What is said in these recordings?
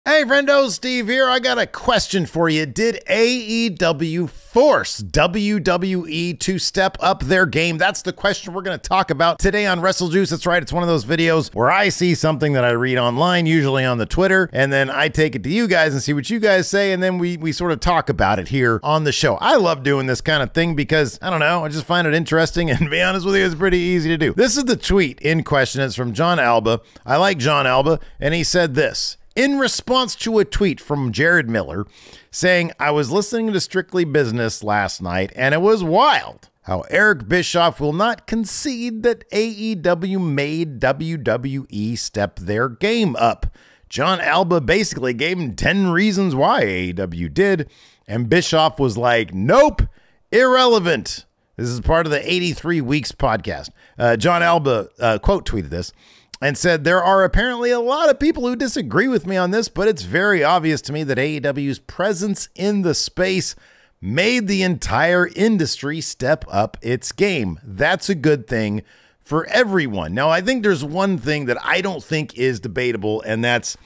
Hey friendo, Steve here. I got a question for you. Did AEW force WWE to step up their game? That's the question we're going to talk about today on WrestleJuice. That's right. It's one of those videos where I see something that I read online, usually on the Twitter, and then I take it to you guys and see what you guys say, and then we sort of talk about it here on the show. I love doing this kind of thing because, I don't know, I just find it interesting, and to be honest with you, it's pretty easy to do. This is the tweet in question. It's from John Alba. I like John Alba, and he said this. In response to a tweet from Jared Miller saying, I was listening to Strictly Business last night and it was wild how Eric Bischoff will not concede that AEW made WWE step their game up. John Alba basically gave him 10 reasons why AEW did, and Bischoff was like, nope, irrelevant. This is part of the 83 Weeks podcast. John Alba quote tweeted this and said, there are apparently a lot of people who disagree with me on this, but it's very obvious to me that AEW's presence in the space made the entire industry step up its game. That's a good thing for everyone. Now, I think there's one thing that I don't think is debatable, and that's,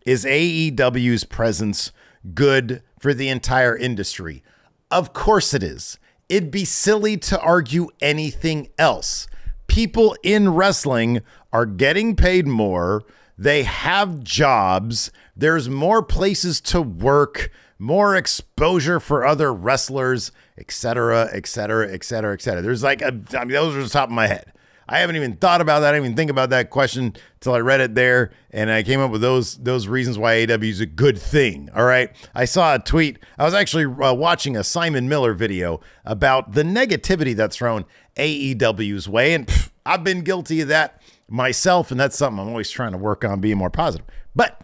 is AEW's presence good for the entire industry? Of course it is. It'd be silly to argue anything else. People in wrestling are getting paid more. They have jobs. There's more places to work, more exposure for other wrestlers, etc., etc., etc., etc. There's like, those are the top of my head. I haven't even thought about that. I didn't even think about that question until I read it there, and I came up with those reasons why AEW is a good thing. All right. I saw a tweet. I was actually watching a Simon Miller video about the negativity that's thrown AEW's way, and I've been guilty of that myself, and that's something I'm always trying to work on, being more positive. But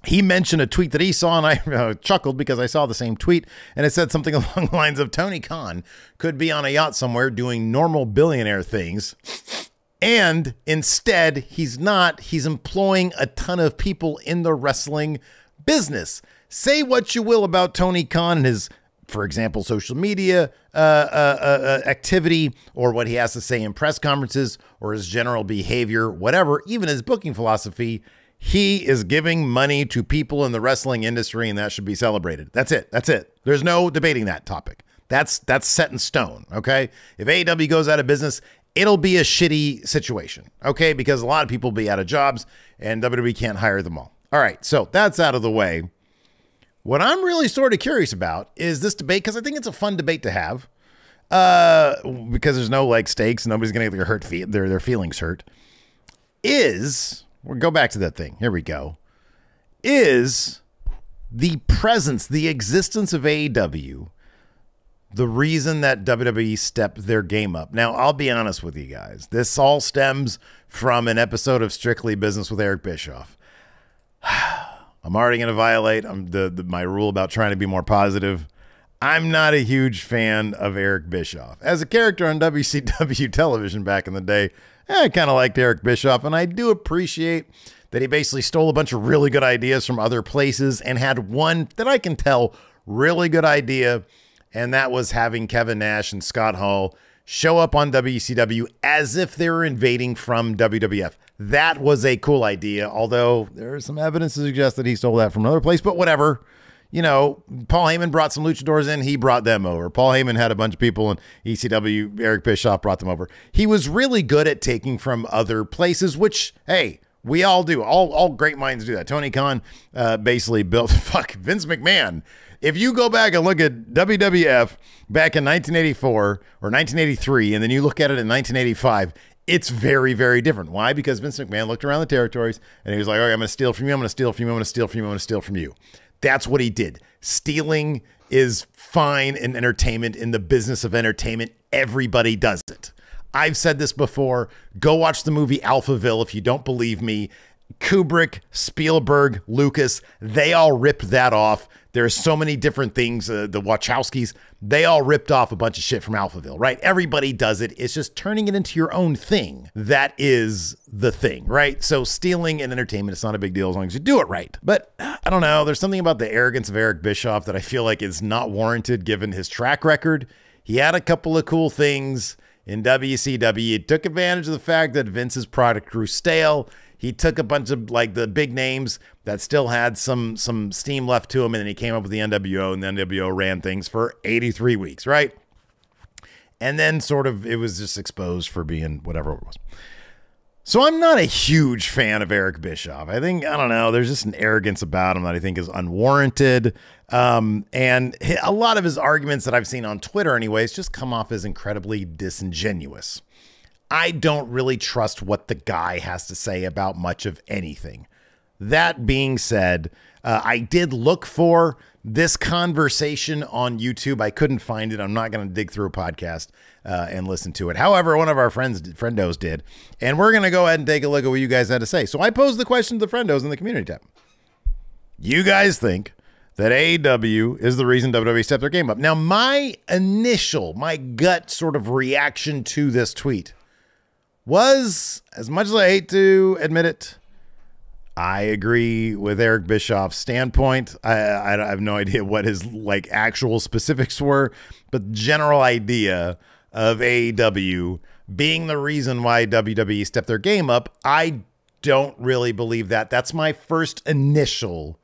he mentioned a tweet that he saw, and I chuckled because I saw the same tweet, and it said something along the lines of Tony Khan could be on a yacht somewhere doing normal billionaire things, and instead he's not. He's employing a ton of people in the wrestling business. Say what you will about Tony Khan and his, for example, social media activity, or what he has to say in press conferences, or his general behavior, whatever, even his booking philosophy. He is giving money to people in the wrestling industry, and that should be celebrated. That's it. That's it. There's no debating that topic. That's set in stone, okay? If AEW goes out of business, it'll be a shitty situation, okay? Because a lot of people will be out of jobs, and WWE can't hire them all. All right, so that's out of the way. What I'm really sort of curious about is this debate, because I think it's a fun debate to have, because there's no like stakes, nobody's going to get their feelings hurt. We'll go back to that thing. Here we go. Is the presence, the existence of AEW, the reason that WWE stepped their game up? Now, I'll be honest with you guys. This all stems from an episode of Strictly Business with Eric Bischoff. I'm already going to violate my rule about trying to be more positive. I'm not a huge fan of Eric Bischoff. As a character on WCW television back in the day, I kind of liked Eric Bischoff, and I do appreciate that he basically stole a bunch of really good ideas from other places and had one that I can tell really good idea, and that was having Kevin Nash and Scott Hall show up on WCW as if they were invading from WWF. That was a cool idea, although there's some evidence to suggest that he stole that from another place, but whatever. You know, Paul Heyman brought some luchadors in. He brought them over. Paul Heyman had a bunch of people in ECW. Eric Bischoff brought them over. He was really good at taking from other places, which, hey, we all do. All great minds do that. Tony Khan basically built, Vince McMahon. If you go back and look at WWF back in 1984 or 1983, and then you look at it in 1985, it's very, very different. Why? Because Vince McMahon looked around the territories, and he was like, all right, I'm going to steal from you. I'm going to steal from you. I'm going to steal from you. I'm going to steal from you. That's what he did. Stealing is fine in entertainment, in the business of entertainment. Everybody does it. I've said this before. Go watch the movie Alphaville if you don't believe me. Kubrick, Spielberg, Lucas, they all ripped that off. There's so many different things. The Wachowskis, they all ripped off a bunch of shit from Alphaville, right? Everybody does it. It's just turning it into your own thing. That is the thing, right? So stealing in entertainment, it's not a big deal as long as you do it right. But I don't know. There's something about the arrogance of Eric Bischoff that I feel like is not warranted given his track record. He had a couple of cool things in WCW. He took advantage of the fact that Vince's product grew stale. He took a bunch of like the big names that still had some steam left to him, and then he came up with the NWO, and the NWO ran things for 83 weeks, right? And then sort of it was just exposed for being whatever it was. So I'm not a huge fan of Eric Bischoff. I don't know, there's just an arrogance about him that I think is unwarranted. And a lot of his arguments that I've seen on Twitter anyways just come off as incredibly disingenuous. I don't really trust what the guy has to say about much of anything. That being said, I did look for this conversation on YouTube. I couldn't find it. I'm not going to dig through a podcast and listen to it. However, one of our friendos did, and we're going to go ahead and take a look at what you guys had to say. So I posed the question to the friendos in the community tab. You guys think that AEW is the reason WWE stepped their game up? Now, my gut sort of reaction to this tweet was, as much as I hate to admit it, I agree with Eric Bischoff's standpoint. I have no idea what his like actual specifics were, but the general idea of AEW being the reason why WWE stepped their game up, I don't really believe that. That's my first initial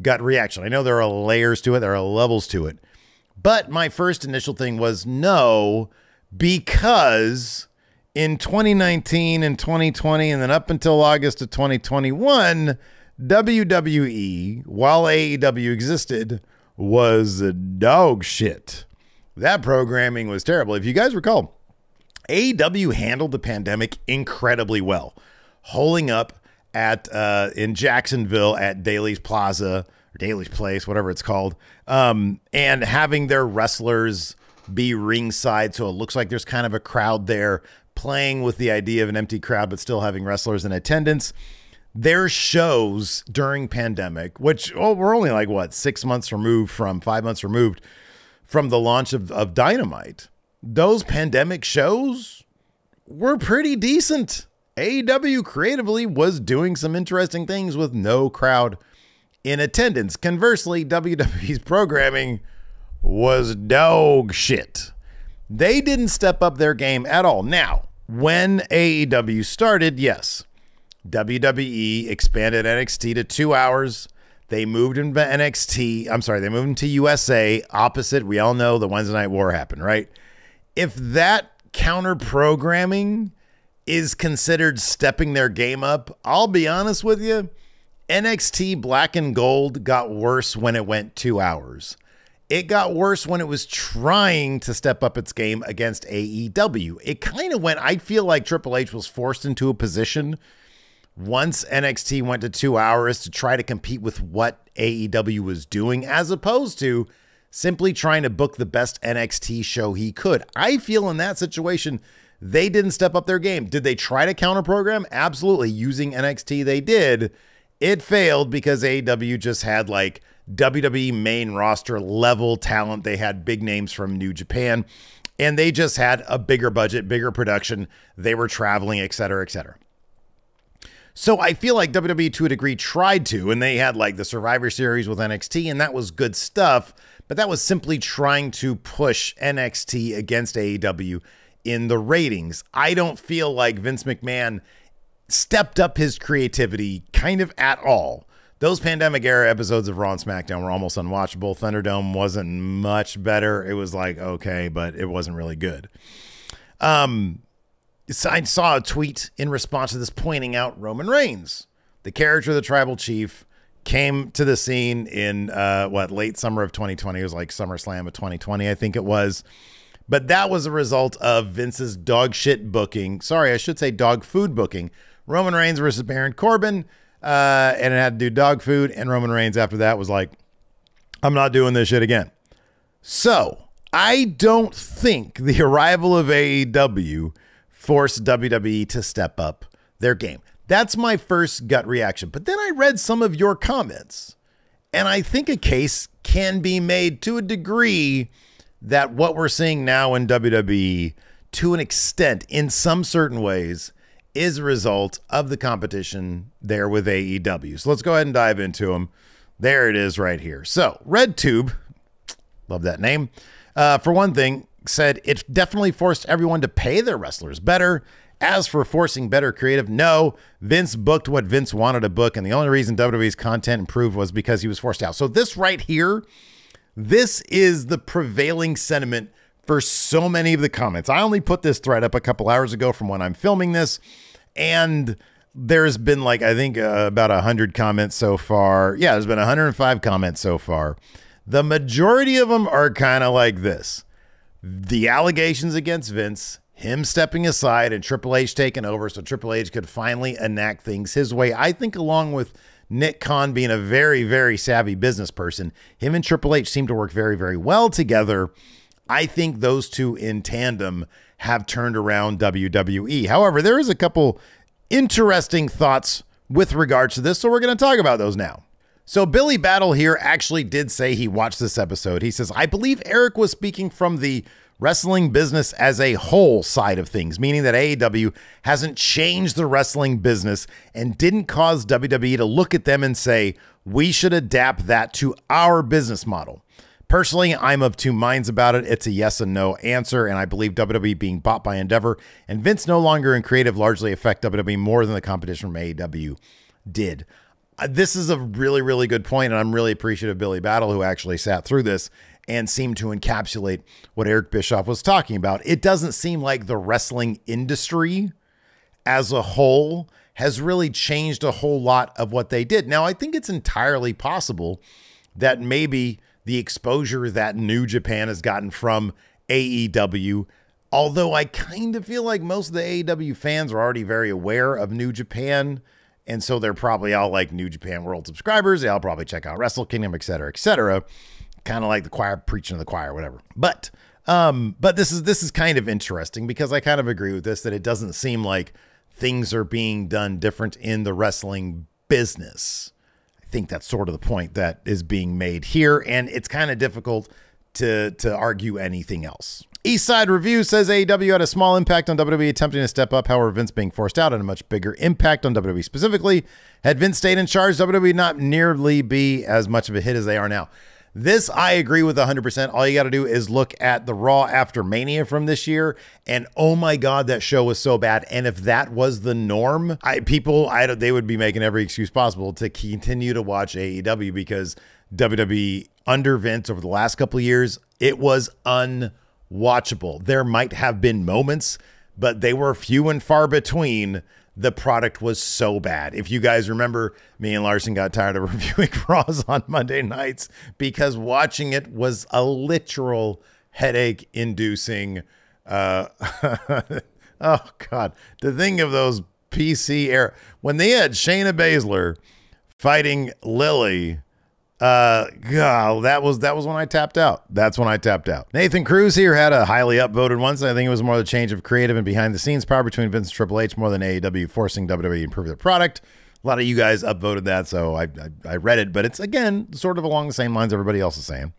gut reaction. I know there are layers to it, there are levels to it, but my first initial thing was no, because in 2019 and 2020, and then up until August of 2021, WWE, while AEW existed, was dog shit. That programming was terrible. If you guys recall, AEW handled the pandemic incredibly well, holding up at in Jacksonville at Daly's Plaza, or Daly's Place, whatever it's called, and having their wrestlers be ringside, so it looks like there's kind of a crowd there, playing with the idea of an empty crowd, but still having wrestlers in attendance. Their shows during pandemic, which, we're only like, what, 5 months removed from the launch of Dynamite. Those pandemic shows were pretty decent. AEW creatively was doing some interesting things with no crowd in attendance. Conversely, WWE's programming was dog shit. They didn't step up their game at all. Now, when AEW started, yes, WWE expanded NXT to 2 hours. They moved into they moved into USA opposite. We all know the Wednesday Night War happened, right? If that counter programming is considered stepping their game up, I'll be honest with you, NXT Black and Gold got worse when it went 2 hours. It got worse when it was trying to step up its game against AEW. It kind of went, I feel like Triple H was forced into a position once NXT went to 2 hours to try to compete with what AEW was doing, as opposed to simply trying to book the best NXT show he could. I feel in that situation, they didn't step up their game. Did they try to counter program? Absolutely. Using NXT, they did. It failed because AEW just had like WWE main roster level talent. They had big names from New Japan, and they just had a bigger budget, bigger production. They were traveling, et cetera, et cetera. So I feel like WWE to a degree tried to, and they had like the Survivor Series with NXT, and that was good stuff, but that was simply trying to push NXT against AEW in the ratings. I don't feel like Vince McMahon stepped up his creativity kind of at all. Those pandemic era episodes of Raw and SmackDown were almost unwatchable. Thunderdome wasn't much better. It was like, okay, but it wasn't really good. I saw a tweet in response to this pointing out Roman Reigns, the character of the tribal chief, came to the scene in late summer of 2020. It was like SummerSlam of 2020, I think it was. But that was a result of Vince's dog shit booking. Sorry, I should say dog food booking. Roman Reigns versus Baron Corbin. And it had to do dog food, and Roman Reigns after that was like, I'm not doing this shit again. So I don't think the arrival of AEW forced WWE to step up their game. That's my first gut reaction. But then I read some of your comments, and I think a case can be made to a degree that what we're seeing now in WWE, to an extent, in some certain ways, is a result of the competition there with AEW. So let's go ahead and dive into them. There it is right here. So RedTube, love that name, for one thing, said it definitely forced everyone to pay their wrestlers better As for forcing better creative, no, Vince booked what Vince wanted to book, and the only reason WWE's content improved was because he was forced out. So this right here, this is the prevailing sentiment for so many of the comments. I only put this thread up a couple hours ago from when I'm filming this, and there's been like, I think about 100 comments so far. Yeah, there's been 105 comments so far. The majority of them are kind of like this. The allegations against Vince, him stepping aside and Triple H taking over so Triple H could finally enact things his way. I think along with Nick Khan being a very, very savvy business person, him and Triple H seem to work very, very well together. I think those two in tandem have turned around WWE. However, there is a couple interesting thoughts with regards to this, so we're going to talk about those now. So Billy Battle here actually did say he watched this episode. He says, I believe Eric was speaking from the wrestling business as a whole side of things, meaning that AEW hasn't changed the wrestling business and didn't cause WWE to look at them and say, we should adapt that to our business model. Personally, I'm of two minds about it. It's a yes and no answer, and I believe WWE being bought by Endeavor and Vince no longer in creative largely affect WWE more than the competition from AEW did. This is a really, really good point, and I'm really appreciative of Billy Battle, who actually sat through this and seemed to encapsulate what Eric Bischoff was talking about. It doesn't seem like the wrestling industry as a whole has really changed a whole lot of what they did. Now, I think it's entirely possible that maybe the exposure that New Japan has gotten from AEW, although I kind of feel like most of the AEW fans are already very aware of New Japan, and so they're probably all like New Japan World subscribers. They'll probably check out Wrestle Kingdom, et cetera, et cetera. Kind of like the choir preaching to the choir, whatever. But this is kind of interesting because I kind of agree with this, that it doesn't seem like things are being done different in the wrestling business. I think that's sort of the point that is being made here, and it's kind of difficult to argue anything else. Eastside Review says AEW had a small impact on WWE attempting to step up. However, Vince being forced out had a much bigger impact on WWE specifically. Had Vince stayed in charge, WWE would not nearly be as much of a hit as they are now. This I agree with 100%. All you got to do is look at the Raw after Mania from this year, and oh my God, that show was so bad. And if that was the norm, they would be making every excuse possible to continue to watch AEW, because WWE under Vince over the last couple of years, it was unwatchable. There might have been moments, but they were few and far between. The product was so bad. If you guys remember, me and Larson got tired of reviewing Raws on Monday nights because watching it was a literal headache-inducing. Oh, God. To think of those PC era. When they had Shayna Baszler fighting Lily, God, that was when I tapped out. That's when I tapped out. Nathan Cruz here had a highly upvoted one. So I think it was more the change of creative and behind the scenes power between Vince and Triple H more than AEW forcing WWE to improve their product. A lot of you guys upvoted that, so I read it, but it's again sort of along the same lines everybody else is saying.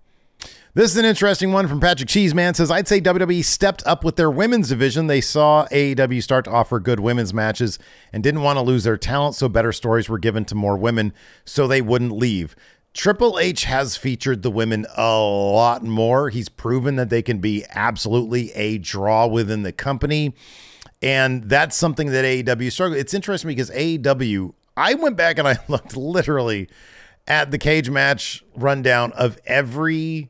This is an interesting one from Patrick Cheeseman. Says, I'd say WWE stepped up with their women's division. They saw AEW start to offer good women's matches and didn't want to lose their talent, so better stories were given to more women so they wouldn't leave. Triple H has featured the women a lot more. He's proven that they can be absolutely a draw within the company. And that's something that AEW struggled. It's interesting because AEW, I went back and I looked literally at the cage match rundown of every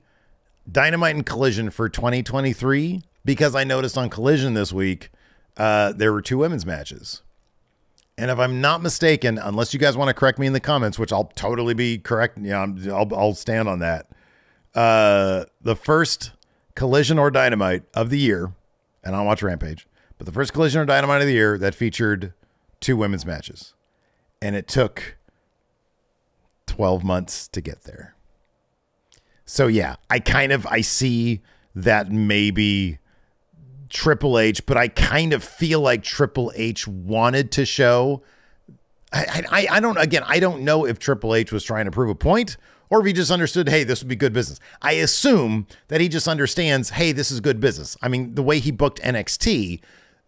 Dynamite and Collision for 2023, because I noticed on Collision this week, there were 2 women's matches. And if I'm not mistaken, unless you guys want to correct me in the comments, which I'll totally be correct, I'll stand on that. The first Collision or Dynamite of the year, and I'll watch Rampage, but the first Collision or Dynamite of the year that featured 2 women's matches. And it took 12 months to get there. So yeah, I see that maybe Triple H, but I kind of feel like Triple H wanted to show. I don't know if Triple H was trying to prove a point or if he just understood, hey, this would be good business. I assume that he just understands, hey, this is good business. I mean, the way he booked NXT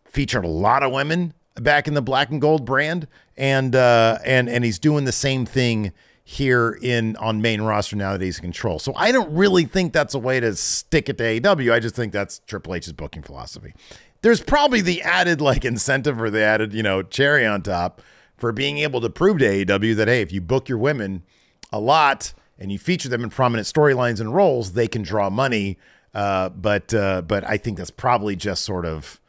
featured a lot of women back in the black and gold brand, and he's doing the same thing here on main roster now that he's in control. So I don't really think that's a way to stick it to AEW. I just think that's Triple H's booking philosophy. There's probably the added like incentive or the added, cherry on top for being able to prove to AEW that, hey, if you book your women a lot and you feature them in prominent storylines and roles, they can draw money. But I think that's probably just sort of,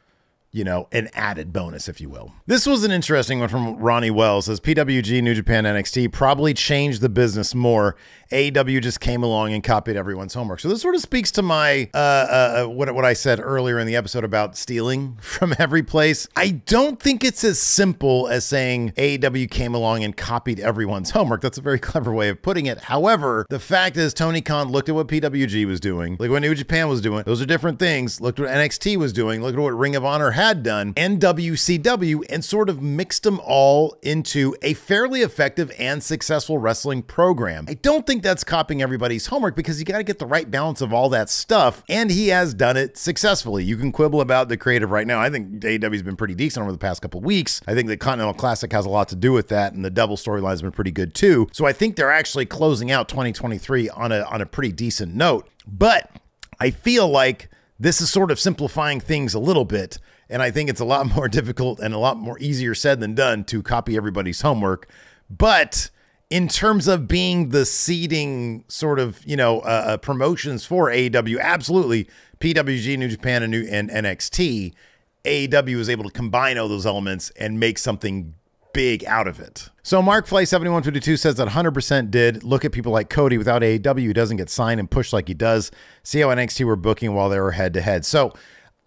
an added bonus, if you will. This was an interesting one from Ronnie Wells. Says PWG, New Japan, NXT probably changed the business more. AEW just came along and copied everyone's homework. So this sort of speaks to my what I said earlier in the episode about stealing from every place. I don't think it's as simple as saying AEW came along and copied everyone's homework. That's a very clever way of putting it. However, the fact is Tony Khan looked at what PWG was doing, like what New Japan was doing. Those are different things. Looked at what NXT was doing. Looked at what Ring of Honor had done, and WCW, and sort of mixed them all into a fairly effective and successful wrestling program. I don't think that's copying everybody's homework, because you got to get the right balance of all that stuff, and he has done it successfully. You can quibble about the creative right now. I think AEW's been pretty decent over the past couple of weeks. I think the Continental Classic has a lot to do with that, and the double storyline's been pretty good too. So I think they're actually closing out 2023 on a pretty decent note. But I feel like this is sort of simplifying things a little bit, and I think it's a lot more difficult and a lot more easier said than done to copy everybody's homework. But in terms of being the seeding sort of, promotions for AEW, absolutely, PWG, New Japan, and NXT, AEW was able to combine all those elements and make something big out of it. So Mark Flay 7152 says that 100% did. Look at people like Cody. Without AEW, he doesn't get signed and pushed like he does. See how NXT were booking while they were head-to-head. So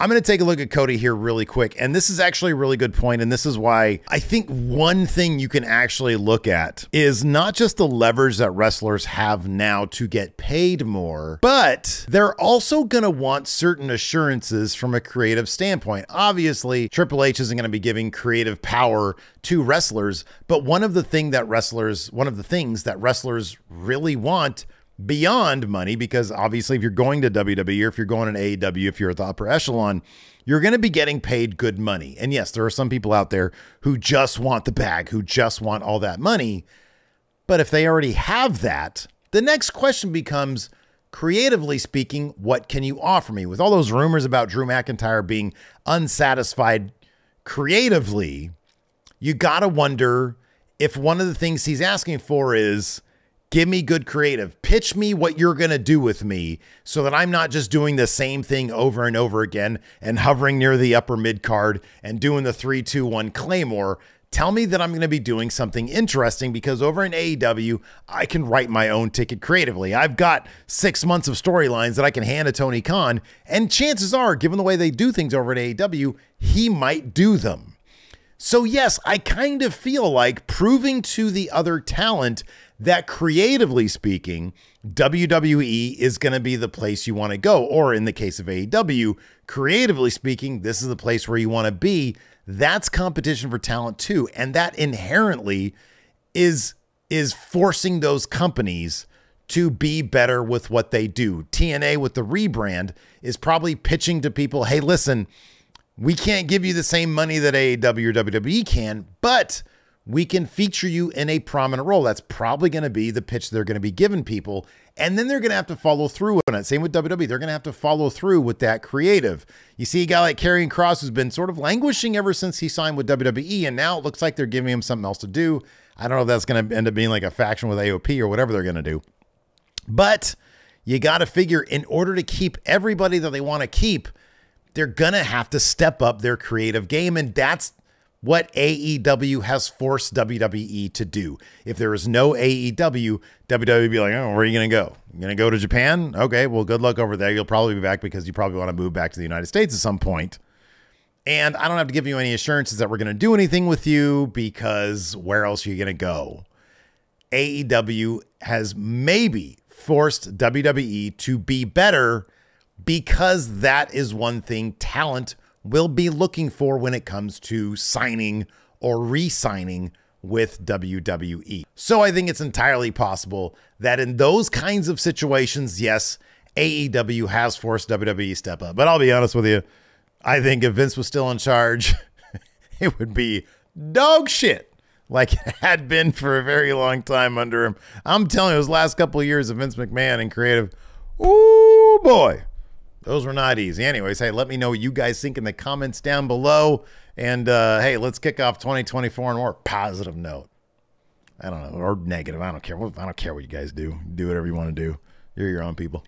I'm going to take a look at Cody here really quick. And this is actually a really good point. And this is why I think one thing you can actually look at is not just the leverage that wrestlers have now to get paid more, but they're also going to want certain assurances from a creative standpoint. Obviously, Triple H isn't going to be giving creative power to wrestlers, but one of the things that wrestlers really want beyond money, because obviously if you're going to WWE or if you're going to AEW, if you're at the upper echelon, you're going to be getting paid good money. And yes, there are some people out there who just want the bag, who just want all that money. But if they already have that, the next question becomes, creatively speaking, what can you offer me? With all those rumors about Drew McIntyre being unsatisfied creatively, you got to wonder if one of the things he's asking for is, give me good creative. Pitch me what you're going to do with me so that I'm not just doing the same thing over and over again and hovering near the upper mid card and doing the 3-2-1 Claymore. Tell me that I'm going to be doing something interesting, because over in AEW, I can write my own ticket creatively. I've got 6 months of storylines that I can hand to Tony Khan, and chances are, given the way they do things over at AEW, he might do them. So yes, I kind of feel like proving to the other talent that creatively speaking, WWE is going to be the place you want to go. Or in the case of AEW, creatively speaking, this is the place where you want to be. That's competition for talent too. And that inherently is forcing those companies to be better with what they do. TNA with the rebrand is probably pitching to people, hey, listen, we can't give you the same money that AEW or WWE can, but we can feature you in a prominent role. That's probably going to be the pitch they're going to be giving people. And then they're going to have to follow through on it. Same with WWE. They're going to have to follow through with that creative. You see a guy like Karrion Kross who's been sort of languishing ever since he signed with WWE, and now it looks like they're giving him something else to do. I don't know if that's going to end up being like a faction with AOP or whatever they're going to do. But you got to figure, in order to keep everybody that they want to keep, they're going to have to step up their creative game. And that's what AEW has forced WWE to do. If there is no AEW, WWE would be like, oh, where are you going to go? You're going to go to Japan? Okay, well, good luck over there. You'll probably be back because you probably want to move back to the United States at some point. And I don't have to give you any assurances that we're going to do anything with you, because where else are you going to go? AEW has maybe forced WWE to be better, because that is one thing talent will be looking for when it comes to signing or re-signing with WWE. So I think it's entirely possible that in those kinds of situations, yes, AEW has forced WWE to step up. But I'll be honest with you, I think if Vince was still in charge, it would be dog shit. like it had been for a very long time under him. I'm telling you, those last couple of years of Vince McMahon and creative, ooh, boy, those were not easy. Anyways, hey, let me know what you guys think in the comments down below. And, hey, let's kick off 2024 on a more positive note. I don't know, or negative. I don't care. I don't care what you guys do. Do whatever you want to do. You're your own people.